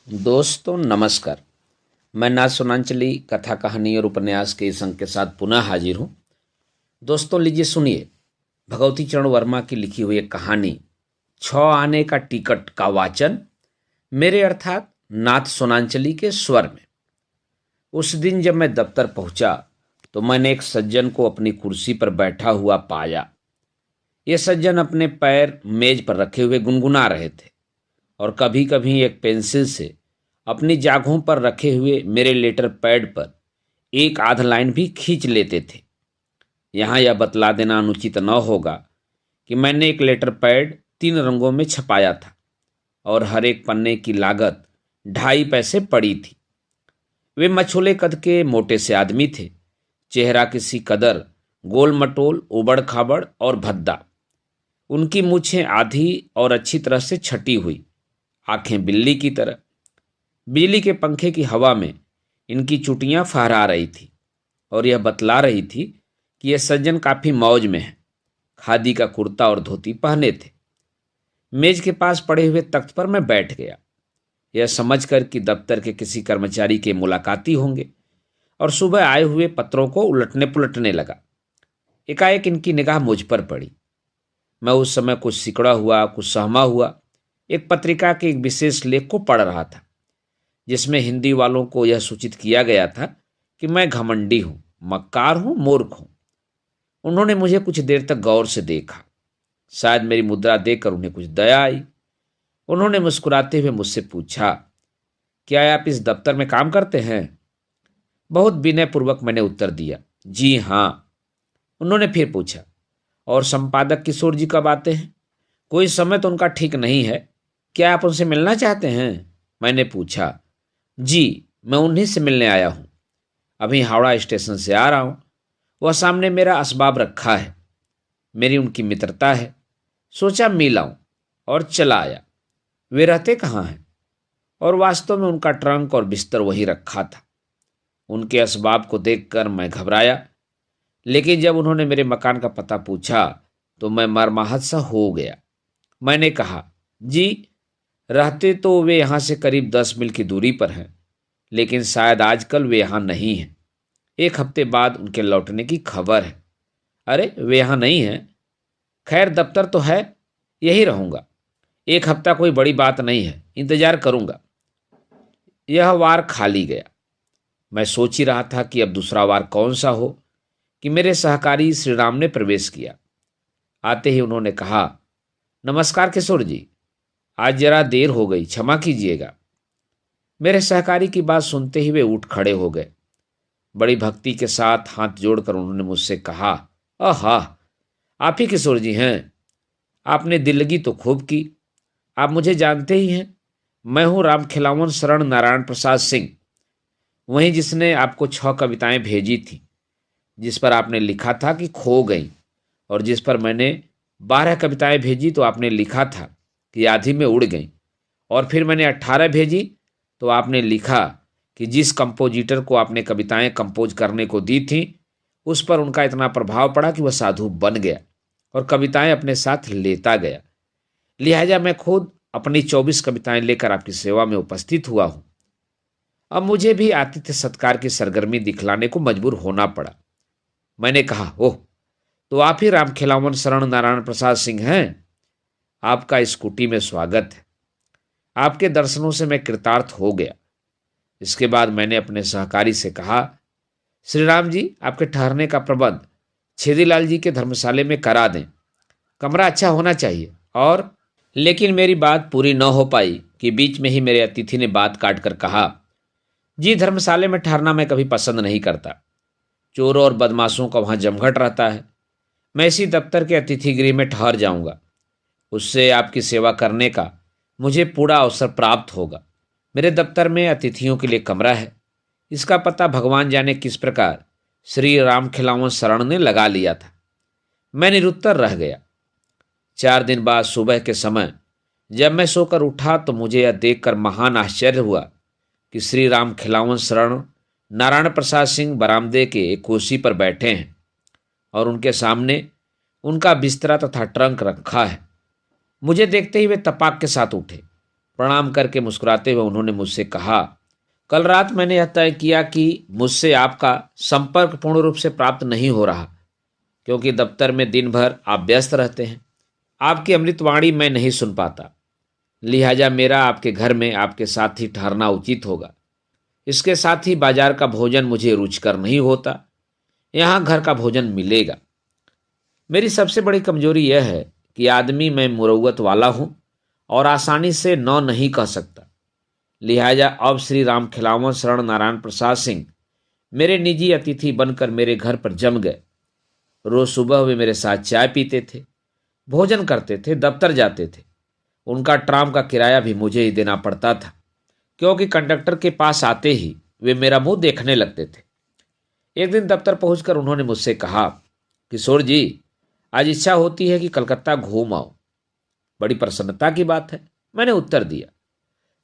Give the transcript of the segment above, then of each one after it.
दोस्तों नमस्कार। मैं नाथ सोनांचली कथा कहानी और उपन्यास के इस अंक के साथ पुनः हाजिर हूँ। दोस्तों लीजिए सुनिए भगवती चरण वर्मा की लिखी हुई एक कहानी 6 आने का टिकट का वाचन मेरे अर्थात नाथ सोनांचली के स्वर में। उस दिन जब मैं दफ्तर पहुंचा तो मैंने एक सज्जन को अपनी कुर्सी पर बैठा हुआ पाया। ये सज्जन अपने पैर मेज पर रखे हुए गुनगुना रहे थे और कभी कभी एक पेंसिल से अपनी जांघों पर रखे हुए मेरे लेटर पैड पर एक आध लाइन भी खींच लेते थे। यहाँ यह बतला देना अनुचित न होगा कि मैंने एक लेटर पैड 3 रंगों में छपाया था और हर एक पन्ने की लागत 2.5 पैसे पड़ी थी। वे मछोले कद के मोटे से आदमी थे। चेहरा किसी कदर गोल मटोल, उबड़ खाबड़ और भद्दा। उनकी मूछें आधी और अच्छी तरह से छटी हुई, आंखें बिल्ली की तरह। बिजली के पंखे की हवा में इनकी चुटियां फहरा रही थी और यह बतला रही थी कि यह सज्जन काफी मौज में है। खादी का कुर्ता और धोती पहने थे। मेज के पास पड़े हुए तख्त पर मैं बैठ गया, यह समझकर कि दफ्तर के किसी कर्मचारी के मुलाकाती होंगे, और सुबह आए हुए पत्रों को उलटने पुलटने लगा। एकाएक इनकी निगाह मुझ पर पड़ी। मैं उस समय कुछ सिकड़ा हुआ, कुछ सहमा हुआ एक पत्रिका के एक विशेष लेख को पढ़ रहा था, जिसमें हिंदी वालों को यह सूचित किया गया था कि मैं घमंडी हूं, मक्कार हूं, मूर्ख हूं। उन्होंने मुझे कुछ देर तक गौर से देखा। शायद मेरी मुद्रा देखकर उन्हें कुछ दया आई। उन्होंने मुस्कुराते हुए मुझसे पूछा, क्या आप इस दफ्तर में काम करते हैं? बहुत विनयपूर्वक मैंने उत्तर दिया, जी हाँ। उन्होंने फिर पूछा, और संपादक किशोर जी कब आते हैं? कोई समय तो उनका ठीक नहीं है, क्या आप उनसे मिलना चाहते हैं? मैंने पूछा। जी, मैं उन्हीं से मिलने आया हूं। अभी हावड़ा स्टेशन से आ रहा हूं। वह सामने मेरा असबाब रखा है, मेरी उनकी मित्रता है, सोचा मिल आऊं, और चला आया। वे रहते कहाँ हैं? और वास्तव में उनका ट्रंक और बिस्तर वही रखा था। उनके असबाब को देखकर मैं घबराया, लेकिन जब उन्होंने मेरे मकान का पता पूछा तो मैं मर्माहत सा हो गया। मैंने कहा, जी, रहते तो वे यहाँ से करीब 10 मील की दूरी पर हैं, लेकिन शायद आजकल वे यहाँ नहीं हैं। 1 हफ्ते बाद उनके लौटने की खबर है। अरे, वे यहाँ नहीं हैं? खैर, दफ्तर तो है, यही रहूँगा। 1 हफ्ता कोई बड़ी बात नहीं है, इंतजार करूँगा। यह वार खाली गया। मैं सोच ही रहा था कि अब दूसरा वार कौन सा हो कि मेरे सहकारी श्रीराम ने प्रवेश किया। आते ही उन्होंने कहा, नमस्कार किशोर जी, आज जरा देर हो गई, क्षमा कीजिएगा। मेरे सहकारी की बात सुनते ही वे उठ खड़े हो गए। बड़ी भक्ति के साथ हाथ जोड़कर उन्होंने मुझसे कहा, आहा, आप ही किशोर जी हैं? आपने दिल्लगी तो खूब की। आप मुझे जानते ही हैं, मैं हूं राम खिलावन शरण नारायण प्रसाद सिंह, वहीं जिसने आपको 6 कविताएं भेजी थी, जिस पर आपने लिखा था कि खो गई, और जिस पर मैंने 12 कविताएं भेजी तो आपने लिखा था कि आधी में उड़ गई, और फिर मैंने 18 भेजी तो आपने लिखा कि जिस कंपोजिटर को आपने कविताएं कंपोज करने को दी थी उस पर उनका इतना प्रभाव पड़ा कि वह साधु बन गया और कविताएं अपने साथ लेता गया। लिहाजा मैं खुद अपनी 24 कविताएं लेकर आपकी सेवा में उपस्थित हुआ हूं। अब मुझे भी आतिथ्य सत्कार की सरगर्मी दिखलाने को मजबूर होना पड़ा। मैंने कहा, ओह, तो आप ही राम खिलावन शरण नारायण प्रसाद सिंह हैं? आपका इस कुटी में स्वागत है। आपके दर्शनों से मैं कृतार्थ हो गया। इसके बाद मैंने अपने सहकारी से कहा, श्री राम जी, आपके ठहरने का प्रबंध छेदीलाल जी के धर्मशाले में करा दें। कमरा अच्छा होना चाहिए। और लेकिन मेरी बात पूरी न हो पाई कि बीच में ही मेरे अतिथि ने बात काट कर कहा, जी, धर्मशाले में ठहरना मैं कभी पसंद नहीं करता। चोरों और बदमाशों का वहां जमघट रहता है। मैं इसी दफ्तर के अतिथि गृह में ठहर जाऊंगा। उससे आपकी सेवा करने का मुझे पूरा अवसर प्राप्त होगा। मेरे दफ्तर में अतिथियों के लिए कमरा है। इसका पता भगवान जाने किस प्रकार श्री राम खिलावन शरण ने लगा लिया था। मैं निरुत्तर रह गया। 4 दिन बाद सुबह के समय जब मैं सोकर उठा तो मुझे यह देखकर महान आश्चर्य हुआ कि श्री राम खिलावन शरण नारायण प्रसाद सिंह बरामदे के एक कुर्सी पर बैठे हैं और उनके सामने उनका बिस्तरा तथा ट्रंक रखा है। मुझे देखते ही वे तपाक के साथ उठे, प्रणाम करके मुस्कुराते हुए उन्होंने मुझसे कहा, कल रात मैंने यह तय किया कि मुझसे आपका संपर्क पूर्ण रूप से प्राप्त नहीं हो रहा, क्योंकि दफ्तर में दिन भर आप व्यस्त रहते हैं। आपकी अमृतवाणी मैं नहीं सुन पाता, लिहाजा मेरा आपके घर में आपके साथ ही ठहरना उचित होगा। इसके साथ ही बाजार का भोजन मुझे रुचिकर नहीं होता, यहाँ घर का भोजन मिलेगा। मेरी सबसे बड़ी कमजोरी यह है कि आदमी मैं मुरौवत वाला हूँ और आसानी से न नहीं कह सकता। लिहाजा अब श्री राम खिलावन शरण नारायण प्रसाद सिंह मेरे निजी अतिथि बनकर मेरे घर पर जम गए। रोज सुबह वे मेरे साथ चाय पीते थे, भोजन करते थे, दफ्तर जाते थे। उनका ट्राम का किराया भी मुझे ही देना पड़ता था, क्योंकि कंडक्टर के पास आते ही वे मेरा मुंह देखने लगते थे। एक दिन दफ्तर पहुंचकर उन्होंने मुझसे कहा, किशोर जी, आज इच्छा होती है कि कलकत्ता घूम आओ। बड़ी प्रसन्नता की बात है, मैंने उत्तर दिया।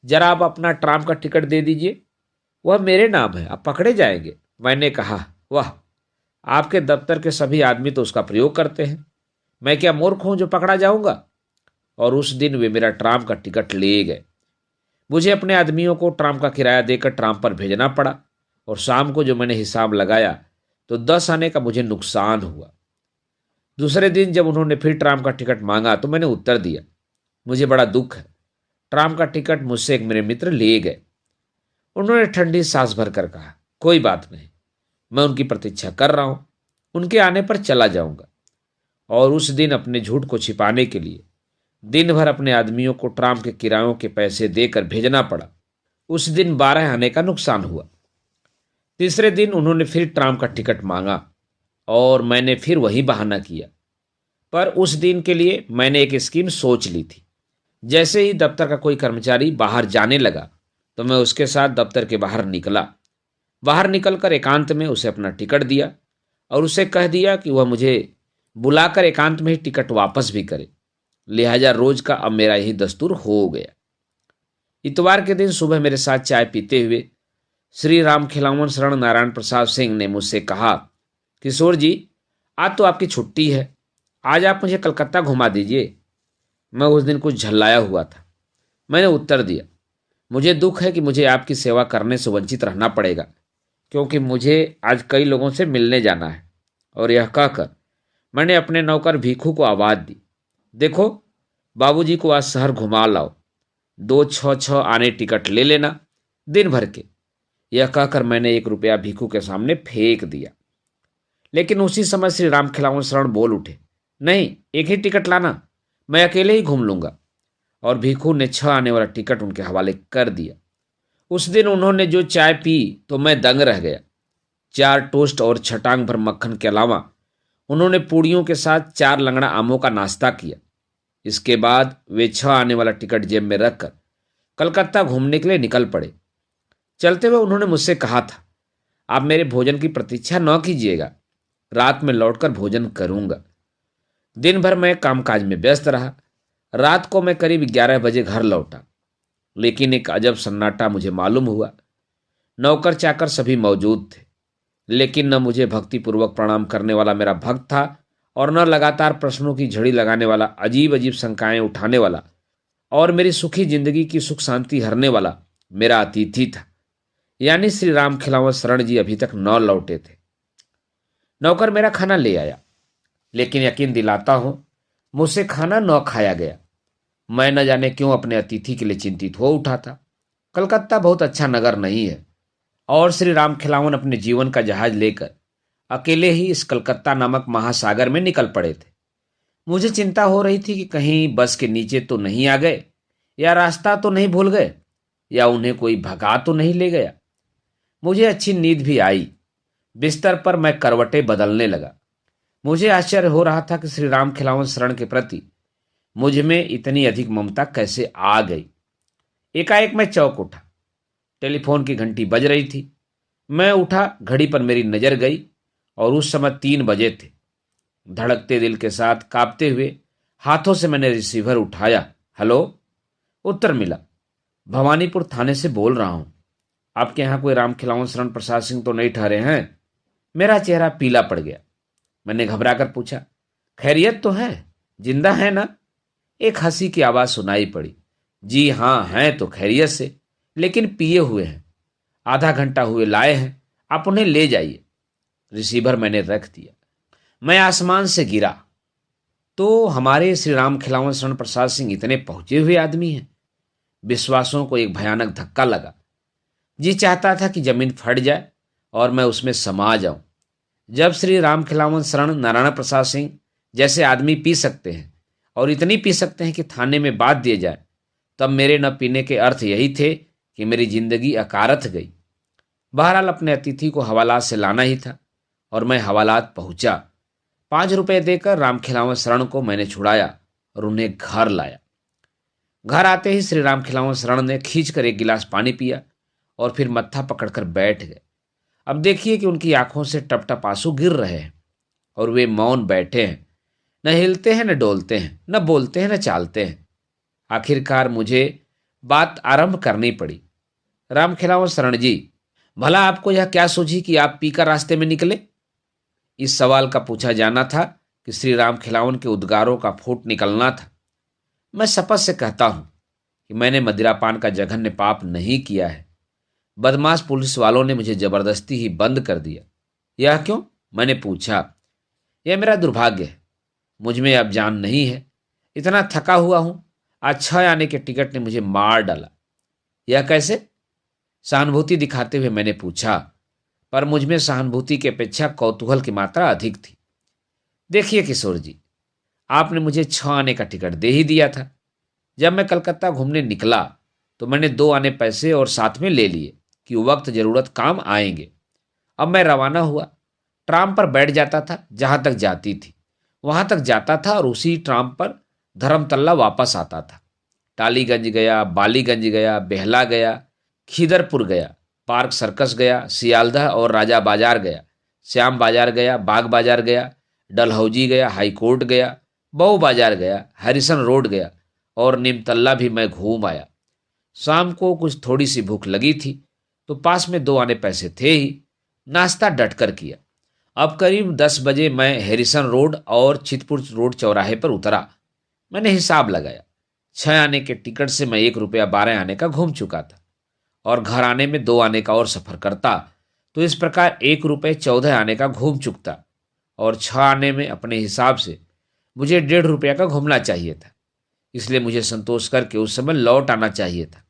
जरा आप अपना ट्राम का टिकट दे दीजिए, वह मेरे नाम है, आप पकड़े जाएंगे। मैंने कहा, वाह, आपके दफ्तर के सभी आदमी तो उसका प्रयोग करते हैं, मैं क्या मूर्ख हूं जो पकड़ा जाऊंगा। और उस दिन वे मेरा ट्राम का टिकट ले गए। मुझे अपने आदमियों को ट्राम का किराया देकर ट्राम पर भेजना पड़ा, और शाम को जो मैंने हिसाब लगाया तो 10 आने का मुझे नुकसान हुआ। दूसरे दिन जब उन्होंने फिर ट्राम का टिकट मांगा तो मैंने उत्तर दिया, मुझे बड़ा दुख है, ट्राम का टिकट मुझसे एक मेरे मित्र ले गए। उन्होंने ठंडी सांस भरकर कहा, कोई बात नहीं, मैं उनकी प्रतीक्षा कर रहा हूं, उनके आने पर चला जाऊंगा। और उस दिन अपने झूठ को छिपाने के लिए दिन भर अपने आदमियों को ट्राम के किरायों के पैसे देकर भेजना पड़ा। उस दिन 12 आने का नुकसान हुआ। तीसरे दिन उन्होंने फिर ट्राम का टिकट मांगा और मैंने फिर वही बहाना किया। पर उस दिन के लिए मैंने एक स्कीम सोच ली थी। जैसे ही दफ्तर का कोई कर्मचारी बाहर जाने लगा तो मैं उसके साथ दफ्तर के बाहर निकला। बाहर निकलकर एकांत में उसे अपना टिकट दिया और उसे कह दिया कि वह मुझे बुलाकर एकांत में ही टिकट वापस भी करे। लिहाजा रोज का अब मेरा यही दस्तूर हो गया। इतवार के दिन सुबह मेरे साथ चाय पीते हुए श्री राम खिलावन शरण नारायण प्रसाद सिंह ने मुझसे कहा, किशोर जी, आज तो आपकी छुट्टी है, आज आप मुझे कलकत्ता घुमा दीजिए। मैं उस दिन कुछ झल्लाया हुआ था। मैंने उत्तर दिया, मुझे दुख है कि मुझे आपकी सेवा करने से वंचित रहना पड़ेगा, क्योंकि मुझे आज कई लोगों से मिलने जाना है। और यह कहकर मैंने अपने नौकर भीखू को आवाज दी, देखो, बाबूजी को आज शहर घुमा लाओ, 2 6 आने टिकट ले लेना दिन भर के। यह कहकर मैंने 1 रुपया भीखू के सामने फेंक दिया। लेकिन उसी समय श्री राम खिलावन शरण बोल उठे, नहीं, एक ही टिकट लाना, मैं अकेले ही घूम लूंगा। और भीखू ने 6 आने वाला टिकट उनके हवाले कर दिया। उस दिन उन्होंने जो चाय पी तो मैं दंग रह गया। 4 टोस्ट और छटांग भर मक्खन के अलावा उन्होंने पूड़ियों के साथ 4 लंगड़ा आमों का नाश्ता किया। इसके बाद वे 6 आने वाला टिकट जेब में रखकर कलकत्ता घूमने के लिए निकल पड़े। चलते हुए उन्होंने मुझसे कहा था, आप मेरे भोजन की प्रतीक्षा न कीजिएगा, रात में लौटकर भोजन करूंगा। दिन भर मैं कामकाज में व्यस्त रहा। रात को मैं करीब 11 बजे घर लौटा, लेकिन एक अजब सन्नाटा मुझे मालूम हुआ। नौकर चाकर सभी मौजूद थे, लेकिन न मुझे भक्तिपूर्वक प्रणाम करने वाला मेरा भक्त था और न लगातार प्रश्नों की झड़ी लगाने वाला, अजीब अजीब शंकाएं उठाने वाला और मेरी सुखी जिंदगी की सुख शांति हरने वाला मेरा अतिथि था, यानी श्री राम खिलावन शरण जी अभी तक न लौटे थे। नौकर मेरा खाना ले आया, लेकिन यकीन दिलाता हूं, मुझसे खाना न खाया गया। मैं न जाने क्यों अपने अतिथि के लिए चिंतित हो उठा था। कलकत्ता बहुत अच्छा नगर नहीं है और श्री राम खिलावन अपने जीवन का जहाज लेकर अकेले ही इस कलकत्ता नामक महासागर में निकल पड़े थे। मुझे चिंता हो रही थी कि कहीं बस के नीचे तो नहीं आ गए, या रास्ता तो नहीं भूल गए, या उन्हें कोई भगा तो नहीं ले गया। मुझे अच्छी नींद भी आई। बिस्तर पर मैं करवटें बदलने लगा। मुझे आश्चर्य हो रहा था कि श्री राम खिलावन शरण के प्रति मुझ में इतनी अधिक ममता कैसे आ गई। एकाएक मैं चौंक उठा। टेलीफोन की घंटी बज रही थी। मैं उठा, घड़ी पर मेरी नजर गई और उस समय 3 बजे थे। धड़कते दिल के साथ कांपते हुए हाथों से मैंने रिसीवर उठाया। हेलो। उत्तर मिला, भवानीपुर थाने से बोल रहा हूं। आपके यहां कोई राम खिलावन शरण प्रसाद सिंह तो नहीं ठहरे हैं? मेरा चेहरा पीला पड़ गया। मैंने घबराकर पूछा, खैरियत तो है, जिंदा है ना? एक हंसी की आवाज सुनाई पड़ी। जी हाँ, हैं तो खैरियत से, लेकिन पिए हुए हैं। आधा घंटा हुए लाए हैं, आप उन्हें ले जाइए। रिसीवर मैंने रख दिया। मैं आसमान से गिरा तो हमारे श्री राम खिलावन शरण प्रसाद सिंह इतने पहुंचे हुए आदमी हैं। विश्वासों को एक भयानक धक्का लगा। जी चाहता था कि जमीन फट जाए और मैं उसमें समा जाऊं। जब श्री राम खिलावन शरण नारायण प्रसाद सिंह जैसे आदमी पी सकते हैं और इतनी पी सकते हैं कि थाने में बात दिए जाए, तब मेरे न पीने के अर्थ यही थे कि मेरी जिंदगी अकारथ गई। बहरहाल अपने अतिथि को हवालात से लाना ही था और मैं हवालात पहुंचा। 5 रुपए देकर राम खिलावन शरण को मैंने छुड़ाया और उन्हें घर लाया। घर आते ही श्री राम खिलावन शरण ने खींच कर एक गिलास पानी पिया और फिर मत्था पकड़कर बैठ गए। अब देखिए कि उनकी आंखों से टप टप आंसू गिर रहे हैं और वे मौन बैठे हैं, न हिलते हैं, न डोलते हैं, न बोलते हैं, न चालते हैं। आखिरकार मुझे बात आरंभ करनी पड़ी। राम खिलावन शरण जी, भला आपको यह क्या सूझी कि आप पीकर रास्ते में निकले? इस सवाल का पूछा जाना था कि श्री राम खिलावन के उद्गारों का फूट निकलना था। मैं शपथ से कहता हूं कि मैंने मदिरापान का जघन्य पाप नहीं किया है। बदमाश पुलिस वालों ने मुझे जबरदस्ती ही बंद कर दिया। यह क्यों? मैंने पूछा। यह मेरा दुर्भाग्य है, मुझ में अब जान नहीं है। इतना थका हुआ हूं, आज 6 आने के टिकट ने मुझे मार डाला। यह कैसे? सहानुभूति दिखाते हुए मैंने पूछा, पर मुझ में सहानुभूति की अपेक्षा कौतूहल की मात्रा अधिक थी। देखिए किशोर जी, आपने मुझे 6 आने का टिकट दे ही दिया था। जब मैं कलकत्ता घूमने निकला तो मैंने 2 आने पैसे और साथ में ले लिए कि वक्त जरूरत काम आएंगे। अब मैं रवाना हुआ। ट्राम पर बैठ जाता था, जहां तक जाती थी वहां तक जाता था और उसी ट्राम पर धर्मतल्ला वापस आता था। टालीगंज गया, बालीगंज गया, बेहला गया, खीदरपुर गया, पार्क सर्कस गया, सियालदह और राजा बाजार गया, श्याम बाजार गया, बाग बाजार गया, डलहौजी गया, हाई कोर्ट गया, बऊ बाजार गया, हैरिसन रोड गया और निमतल्ला भी मैं घूम आया। शाम को कुछ थोड़ी सी भूख लगी थी तो पास में 2 आने पैसे थे ही। नाश्ता डटकर किया। अब करीब 10 बजे मैं हैरिसन रोड और चितपुर रोड चौराहे पर उतरा। मैंने हिसाब लगाया। 6 आने के टिकट से मैं 1 रुपया 12 आने का घूम चुका था और घर आने में 2 आने का और सफर करता तो इस प्रकार 1 रुपये 14 आने का घूम चुकता और 6 आने में अपने हिसाब से मुझे 1.5 रुपया का घूमना चाहिए था। इसलिए मुझे संतोष करके उस समय लौट आना चाहिए था।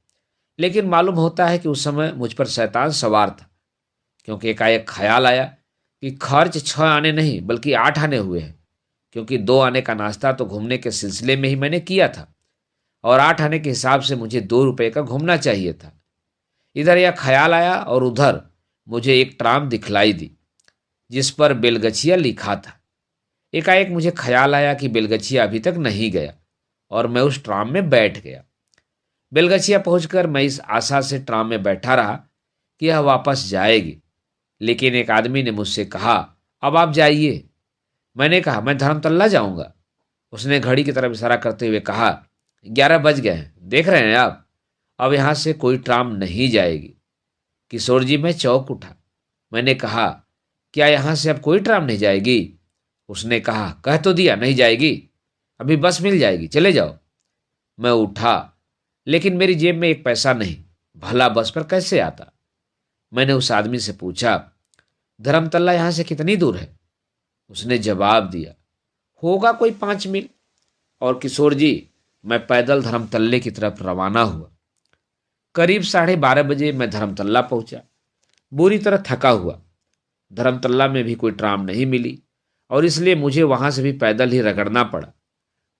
लेकिन मालूम होता है कि उस समय मुझ पर शैतान सवार था, क्योंकि एकाएक ख्याल आया कि खर्च 6 आने नहीं बल्कि 8 आने हुए हैं, क्योंकि 2 आने का नाश्ता तो घूमने के सिलसिले में ही मैंने किया था और 8 आने के हिसाब से मुझे 2 रुपये का घूमना चाहिए था। इधर यह ख्याल आया और उधर मुझे एक ट्राम दिखलाई दी जिस पर बेलगछिया लिखा था। एकाएक मुझे ख्याल आया कि बेलगछिया अभी तक नहीं गया और मैं उस ट्राम में बैठ गया। बेलगछिया पहुंचकर मैं इस आशा से ट्राम में बैठा रहा कि यह वापस जाएगी, लेकिन एक आदमी ने मुझसे कहा, अब आप जाइए। मैंने कहा, मैं धर्मतल्ला जाऊंगा। उसने घड़ी की तरफ इशारा करते हुए कहा, 11 बज गए हैं, देख रहे हैं आप, अब यहां से कोई ट्राम नहीं जाएगी। किशोर जी, मैं चौंक उठा। मैंने कहा, क्या यहां से अब कोई ट्राम नहीं जाएगी? उसने कहा, कह तो दिया नहीं जाएगी, अभी बस मिल जाएगी, चले जाओ। मैं उठा, लेकिन मेरी जेब में 1 पैसा नहीं। भला बस पर कैसे आता? मैंने उस आदमी से पूछा, धर्मतल्ला यहां से कितनी दूर है? उसने जवाब दिया, होगा कोई 5 मील। और किशोर जी, मैं पैदल धर्मतल्ले की तरफ रवाना हुआ। करीब 12:30 बजे मैं धर्मतल्ला पहुंचा, बुरी तरह थका हुआ। धर्मतल्ला में भी कोई ट्राम नहीं मिली और इसलिए मुझे वहां से भी पैदल ही रगड़ना पड़ा।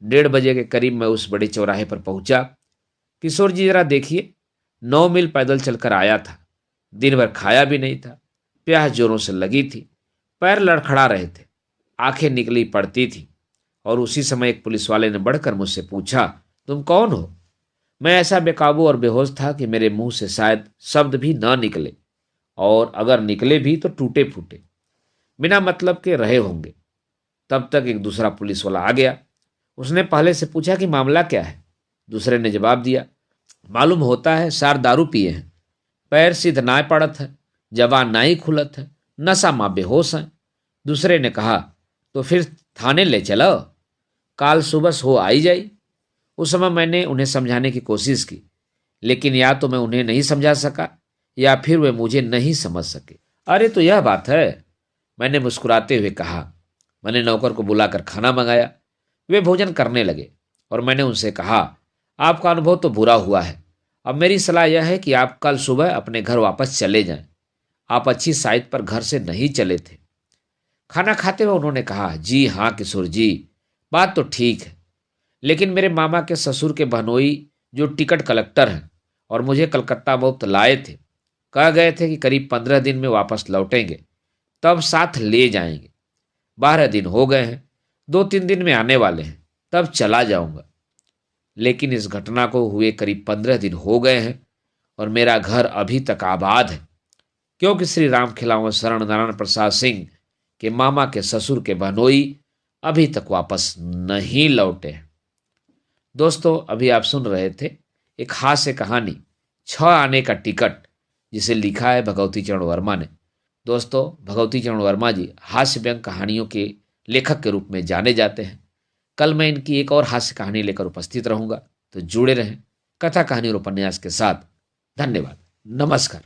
1:30 बजे के करीब मैं उस बड़े चौराहे पर पहुंचा। किशोर जी जरा देखिए, 9 मील पैदल चलकर आया था। दिन भर खाया भी नहीं था, प्यास जोरों से लगी थी, पैर लड़खड़ा रहे थे, आंखें निकली पड़ती थी। और उसी समय एक पुलिस वाले ने बढ़कर मुझसे पूछा, तुम कौन हो? मैं ऐसा बेकाबू और बेहोश था कि मेरे मुंह से शायद शब्द भी न निकले, और अगर निकले भी तो टूटे फूटे, बिना मतलब के रहे होंगे। तब तक एक दूसरा पुलिस वाला आ गया। उसने पहले से पूछा कि मामला क्या है। दूसरे ने जवाब दिया, मालूम होता है सार दारू पिए हैं, पैर सीध नाय पड़त है, जवान नाई खुलत है, नशा माँ बेहोश है। दूसरे ने कहा, तो फिर थाने ले चलो, काल सुबह हो आई जाई। उस समय मैंने उन्हें समझाने की कोशिश की, लेकिन या तो मैं उन्हें नहीं समझा सका या फिर वे मुझे नहीं समझ सके। अरे तो यह बात है, मैंने मुस्कुराते हुए कहा। मैंने नौकर को बुलाकर खाना मंगाया। वे भोजन करने लगे और मैंने उनसे कहा, आपका अनुभव तो बुरा हुआ है। अब मेरी सलाह यह है कि आप कल सुबह अपने घर वापस चले जाएं। आप अच्छी साइट पर घर से नहीं चले थे। खाना खाते हुए उन्होंने कहा, जी हाँ किशोर जी, बात तो ठीक है, लेकिन मेरे मामा के ससुर के बहनोई जो टिकट कलेक्टर हैं और मुझे कलकत्ता मुफ्त लाए थे, कह गए थे कि करीब 15 दिन में वापस लौटेंगे, तब साथ ले जाएंगे। 12 दिन हो गए हैं, 2-3 दिन में आने वाले हैं, तब चला जाऊंगा। लेकिन इस घटना को हुए करीब 15 दिन हो गए हैं और मेरा घर अभी तक आबाद है, क्योंकि श्री राम खिलावन शरण नारायण प्रसाद सिंह के मामा के ससुर के बहनोई अभी तक वापस नहीं लौटे हैं। दोस्तों, अभी आप सुन रहे थे एक हास्य कहानी 6 आने का टिकट, जिसे लिखा है भगवती चरण वर्मा ने। दोस्तों, भगवती चरण वर्मा जी हास्य व्यंग कहानियों के लेखक के रूप में जाने जाते हैं। कल मैं इनकी एक और हास्य कहानी लेकर उपस्थित रहूंगा, तो जुड़े रहें कथा कहानी और उपन्यास के साथ। धन्यवाद। नमस्कार।